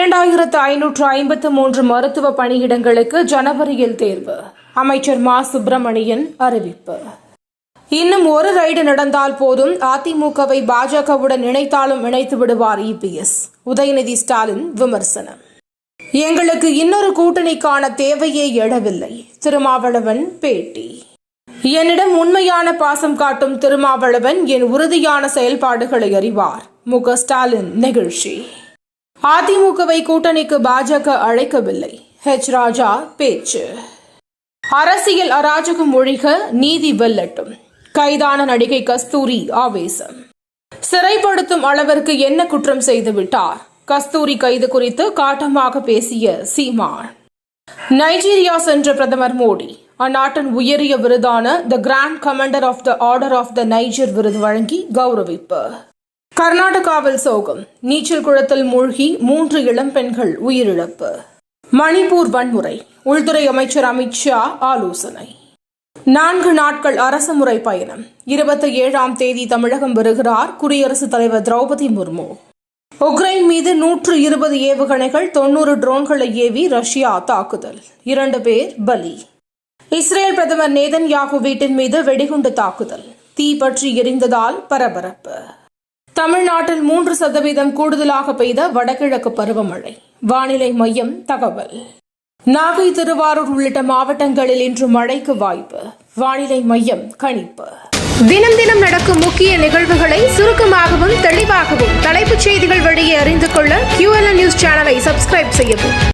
2553 மருத்துவ பணியிடங்களுக்கு ஜனவரியில் தேர்வு. அமைச்சர் மா. சுப்பிரமணியன் அறிவிப்பு. இன்னும் ஒரு ரைடு நடந்தால் போதும், அதிமுகவை பாஜகவுடன் இணைத்தாலும் இணைத்து விடுவார் இபிஎஸ். உதயநிதி ஸ்டாலின் விமர்சனம். எங்களுக்கு இன்னொரு கூட்டணிக்கான தேவையே எழவில்லை. திருமாவளவன் பேட்டி. என்னிடம் உண்மையான பாசம் காட்டும் திருமாவளவன் என் உறுதியான செயல்பாடுகளை அறிவார். மு. ஸ்டாலின் நெகிழ்ச்சி. அதிமுகவை கூட்டணிக்கு பாஜக அழைக்கவில்லை. ஹெச். ராஜா பேச்சு. அரசியல் அராஜகம் ஒழிக, நீதி வெல்லட்டும். கைதான நடிகை கஸ்தூரி ஆவேசம். சிறைப்படுத்தும் அளவிற்கு என்ன குற்றம் செய்துவிட்டார்? கஸ்தூரி கைது குறித்து காட்டமாக பேசிய சீமான். நைஜீரியா சென்ற பிரதமர் மோடி அந்நாட்டின் உயரிய விருதான the grand commander of the order of the Niger விருது வழங்கி கௌரவிப்பு. கர்நாடகாவில் சோகம். நீச்சல் குளத்தில் மூழ்கி 3 இளம் பெண்கள் உயிரிழப்பு. மணிப்பூர் வன்முறை. உள்துறை அமைச்சர் அமித் ஷா ஆலோசனை. 4 நாட்கள் அரசுமுறை பயணம். 27ஆம் தேதி தமிழகம் வருகிறார் குடியரசுத் தலைவர் திரௌபதி முர்மு. உக்ரைன் மீது 120 ஏவுகணைகள், 90 ட்ரோன்களை ஏவி ரஷ்யா தாக்குதல். 2 பேர் பலி. இஸ்ரேல் பிரதமர் நேதன்யாகு வீட்டின் மீது வெடிகுண்டு தாக்குதல். தீ பற்றி எரிந்ததால் பரபரப்பு. தமிழ்நாட்டில் 3% கூடுதலாக பெய்த வடகிழக்கு பருவமழை. வானிலை மையம் தகவல். நாகை, திருவாரூர் உள்ளிட்ட மாவட்டங்களில் இன்று மழைக்கு வாய்ப்பு. வானிலை மையம் கணிப்பு. தினம் தினம் நடக்கும் முக்கிய நிகழ்வுகளை சுருக்கமாகவும் தெளிவாகவும் தலைப்புச் செய்திகள் வழியே அறிந்து கொள்ள QLN நியூஸ் சேனலை சப்ஸ்கிரைப் செய்யவும்.